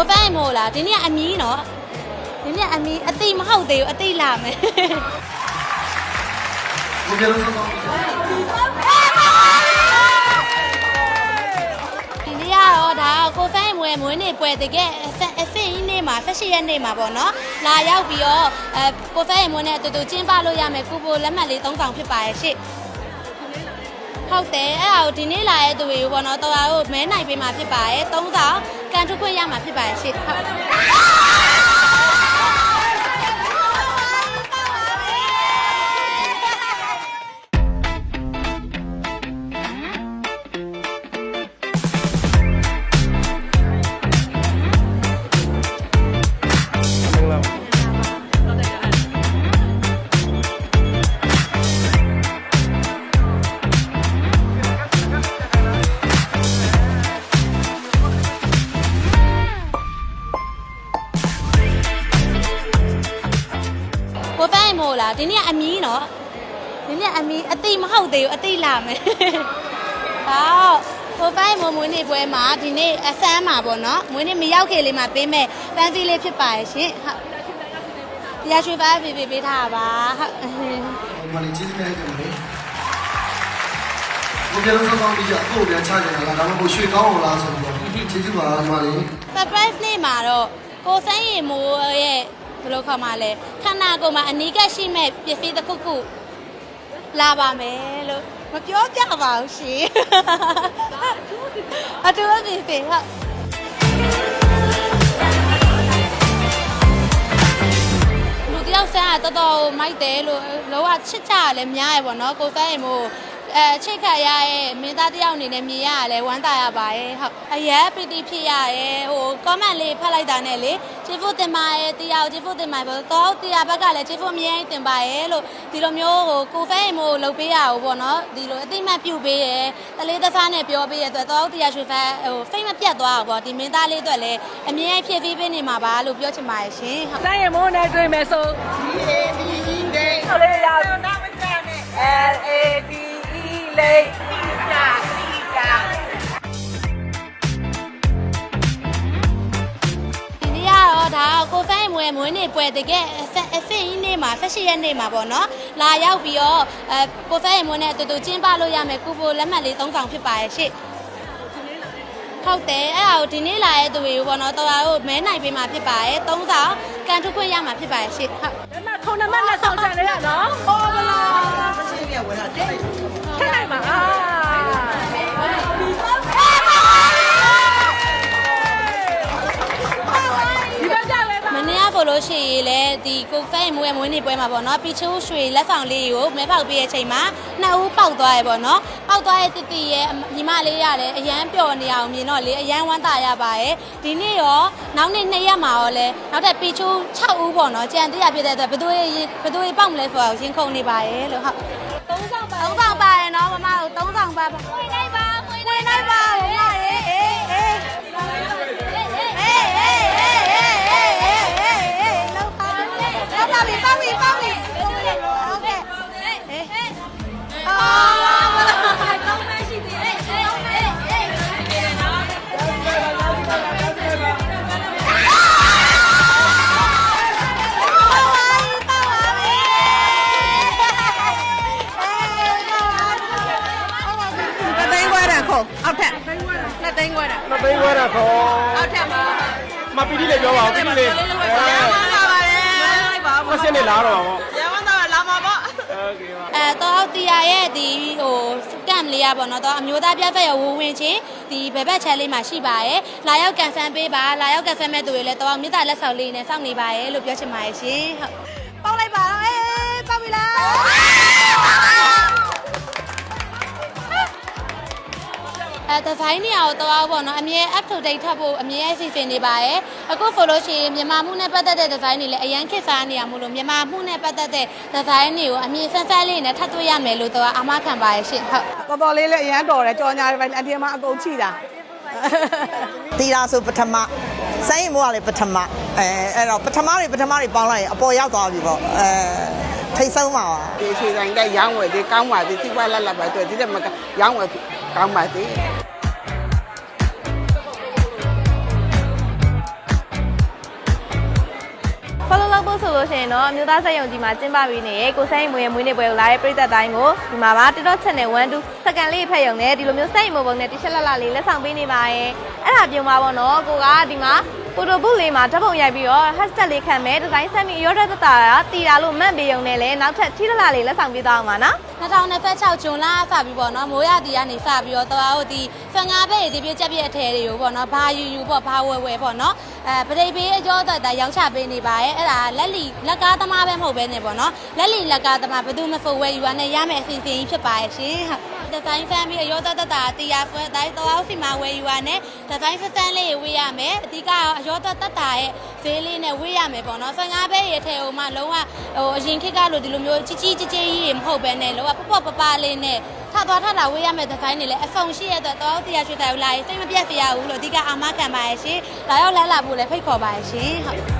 ကိုပန်းမို့လားဒီနေ့အမီးနော်ဒီနေ့အမီးအတိမဟုတ်သေးဘူးအတိလာမယ်ဒီနေ့ကတော့ဒါကိုပန်းမွေးနေပွဲတကယ်အစင်းနေ့မှာ18ရက်နေ့မှာပေါ့နော်လာရောက်ပြီးတော့ကိုပန်းမွေးနဲ့အတူတူကျင်းပလို့ရမယ်ကိုပိုလက်မှတ်လေး3ဆောင်ဖြစ်ပါရဲ့ရှင့်ဟုတ်တယ်အဲ့ဒါကိုဒီနေ့လာတဲ့သူတွေပေါ့နော်တော်တော်တို့မဲနိုင်ပေးမှာဖြစ်ပါရဲ့3ဆောင်ကန်ထုတ်ခွင့်ရမှာဖြစ်ပါရဲ့ရှင့်ဟုတ်ကိုပန်းမို့လားဒီနေ့အမီးနော်ဒီနေ့အမီးအတိမဟုတ်သေးဘူးအတိလာမယ်ဟောကိုပန်းမို့မွေးနေ့ပွဲမှာဒီနေ့အဆန်းမှာပေါ့နော်မွေးနေ့မရောက်ခင်လေးမှာပေးမဲ့ပန်းစည်းလေးဖြစ်ပါရဲ့ရှင်ဟုတ်တရားရွှေပါပေးထားပါဟုတ်မလေးကျေးဇူးများတင်ပါတယ်ဘုရားလုံးဆောင်ပြီးတော့ကိုယ်ပြန်ချကြတာလားဒါမှမဟုတ်ရွှေကောင်းအောင်လားဆိုတော့ကျေးဇူးပါညီမလေး surprise နေ့မှာတော့ကိုစန်းရီမိုးရဲ့ဘယ်လိုခေါ်မှလဲခန္ဓာကိုယ်မှာအနီးကပ်ရှိမဲ့ပစ္စည်းတစ်ခုခုလာပါမယ်လို့မပြောပြပါဘူးရှင်အတူတူဖြစ်ဟုတ်လူတယောက်ဆန်းကတော်တော်မိုက်တယ်လို့လောကချစ်ကြရလဲများရပေါ့နော်ကိုစန်းရီမိုးချိတ်ခတ်ရရဲ့မင်းသားတယောက်အနေနဲ့မြင်ရရလဲဝမ်းသာရပါရဲ့ဟုတ်အရက်ပီတီဖြစ်ရရဲ့ဟို comment လေးဖတ်လိုက်တာနဲ့လေချစ်ဖို့တင်ပါရဲ့တရားချစ်ဖို့တင်ပါပေါ့တော့တရားဘက်ကလည်းချစ်ဖို့မြင်တင်ပါရဲ့လို့ဒီလိုမျိုးဟိုကိုဖဲအိမ်မို့လုပ်ပေးရအောင်ပေါ့နော်ဒီလိုအသိမှတ်ပြုပေးရဲ့တလေးတစားနဲ့ပြောပေးရဲ့အတွက်တော့တရားရွှေဖဲဟိုဖိတ်မပြတ်သွားအောင်ပေါ့ဒီမင်းသားလေးအတွက်လည်းအမြဲဖြည့်ပေးပေးနေမှာပါလို့ပြောချင်ပါတယ်ရှင်ဟုတ်စရင်မိုးနဲ့တွေ့မယ်ဆိုဟုတ်လေရအောင်နားမကြနဲ့ LADလေးညာညာဒီနေ့ကတော့ဒါကိုဖဲမွေးနေပွဲတကယ်အစင်းနေ့မှာ18ရက်နေ့မှာပေါ့နော်လာရောက်ပြီးတော့ကိုဖဲမွေးနဲ့အတူတူကျင်းပလို့ရမယ်ကိုပိုလက်မှတ်လေး3ဆောင်ဖြစ်ပါရဲ့ရှင့်ဟုတ်တယ်အဲ့ဒါကိုဒီနေ့လာတဲ့သူတွေပေါ့နော်တော်တော်တို့မဲနိုင်ပေးမှာဖြစ်ပါရဲ့3ဆောင်ကန်ထုတ်ခွင့်ရမှာဖြစ်ပါရဲ့ရှင့်ဟုတ်ဒီမှာထုံနမနဲ့ဆောင်ချင်လေရနော်ဟောဗလားဆက်ရှိရဝင်တာတဲ့ထည့်လိုက်ပါဆိုလို့ရှိရင်လေဒီကိုဖဲမွေးနေပွဲမှာပေါ့နော်ပီချိုးရွှေလက်ဆောင်လေးကိုမဲဖောက်ပေးတဲ့အချိန်မှာနှစ်ဦးပေါက်သွားရပေါ့နော်ပေါက်သွားတဲ့တတိရဲ့ညီမလေးရလည်းအရန်ပျော်နေအောင်မြင်တော့လေအရန်ဝမ်းသာရပါရဲ့ဒီနေ့ရောနောက်နေ့2ရက်မှာရောလဲနောက်ထပ်ပီချိုး6ဦးပေါ့နော်ကြံသေးရဖြစ်တဲ့အတွက်ဘယ်သူပေါက်မလဲဆိုတော့ရင်ခုန်နေပါရဲ့လို့ဟုတ်3ဆောင်ပါရဲ့နော်မမတို့3ဆောင်ပါဝင်လိုက်ပါမမရေအေးပါပြီโอเคကောင်းမရှိသေးတယ်အောက်ထက်နှစ်သိန်းခွဲတာနှစ်သိန်းခွဲတာခေါ်အောက်ထက်မှာမပီတိလေးပြောပါဦးပီတိလေးပါပါတယ်ပါမရှင်းနေလားတော့ဗောရဝမ်းတော့လာမှာပေါ့โอเคပါတော့တရားရဲ့ဒီဟိုကမ်လေးอ่ะပေါ့နော်တော့အမျိုးသားပြသက်ရဝဝင်ချင်းဒီဘယ်ဘက်ချဲလေးမှာရှိပါရဲ့လာရောက်ကန်ဆန်းပေးပါလာရောက်ကန်ဆန်းမဲ့သူတွေလည်းတော့မြေသားလက်ဆောင်လေးနဲ့စောင့်နေပါရဲ့လို့ပြောချင်ပါတယ်ရှင်ဟုတ်ပေါက်လိုက်ပါတော့ပေါက်ပြီလားဒီဇိုင်းနေအောင်တော့ပေါ့နော်အမြဲ up to date ထပ်ဖို့အမြဲအစီအစဉ်နေပါရဲ့အခုဆိုလို့ရှိရင်မြန်မာမှုနဲ့ပတ်သက်တဲ့ဒီဇိုင်းတွေလည်းအရန်ခေတ်စားနေရမို့လို့မြန်မာမှုနဲ့ပတ်သက်တဲ့ဒီဇိုင်းတွေကိုအမြဲစမ်းစမ်းလေးနဲ့ထပ်တွေ့ရမယ်လို့တော့အာမခံပါရဲ့ရှင့်ဟုတ်တော်တော်လေးလည်းအရန်တော်တယ်ကြော်ညာတွေပဲအပြင်မှာအကုန်ချိတာတီတာဆိုပထမစိုင်းရင်မိုးကလည်းပထမအဲ့တော့ပထမတွေပေါင်းလိုက်ရင်အပေါ်ရောက်သွားပြီပေါ့ထိတ်ဆုံးပါပါဒီရွှေဆိုင်ကရောင်းဝယ်ဒီကောင်းပါသည်တိပွားလက်ပါတွေ့ဒီတဲ့မရောင်းဝယ်ကောင်းပါသည် ဆိုလို့ရှိရင်တော့မြို့သားစက်ရုံကြီးမှာကျင်းပပြီးနေကိုစိန်မွေးမွေးနေ့ပွဲကိုလာတဲ့ပြည်သက်တိုင်းကိုဒီမှာပါ TikTok channel 1 2စက္ကန့်လေးဖတ်ရုံနဲ့ဒီလိုမျိုးစိတ်မပုံနဲ့တီရှပ်လှလေးလက်ဆောင်ပေးနေပါရဲ့အဲ့ဒါပြုံပါပေါ့နော်ကိုကဒီမှာပိုတိုဘုတ်လေးမှာဓာတ်ပုံရိုက်ပြီးတော့ hashtag လေးခံမယ်ဒီဇိုင်းဆက်ပြီးရောတက်တတာတီတာလို့မှတ်ပေးရုံနဲ့လည်းနောက်ထပ်ထီလှလေးလက်ဆောင်ပေးသွားအောင်ပါနော်2026ဂျွန်လစပြီပေါ့နော်မိုးရတီကနေစပြီးတော့သွားတို့ဒီ15ဘက်ဒီပြည့်ချက်ပြည့်အထည်တွေကိုပေါ့နော်ဘာယူပေါ့ဘာဝဲပေါ့နော်ပရိဘေးအကျော်သက်ရောင်းချပေးနေပါရဲ့အဲ့ဒါလက်ကားသမားပဲမဟုတ်ပဲနေပေါ့နော်လက်ကားသမားဘယ်သူမှဖုတ်ဝဲယူရနဲ့ရမယ်အစီအစဉ်ကြီးဖြစ်ပါရဲ့ရှင်ဟုတ်ဒီဇိုင်းဖန်ပြီးအရောသက်တာတီယာဆွဲတိုင်းသွားစီမှာဝဲယူရနဲ့ဒီဇိုင်းစတန်လေးဝေးရမယ်အဓိကအရောသက်တာရဲ့ဈေးလေးနဲ့ဝေးရမယ်ပေါ့နော်15ဘက်ရဲ့အထည်ဟိုမှလုံးဝအရင်ခေတ်ကလို့ဒီလိုမျိုးကြီးကြီးကြီးမဟုတ်ပဲနဲ့လုံးဝပေါ့ပပလေးနဲ့ထတာဝေးရမယ်ဒီဇိုင်းတွေလည်းအဆုံရှိရတဲ့တော့တရားရွှေတိုင်လာရင်စိတ်မပြတ်စရာဘူးလို့အဓိကအာမခံပါရဲ့ရှင်လာရောက်လမ်းလာဖို့လည်းဖိတ်ခေါ်ပါရဲ့ရှင်ဟုတ်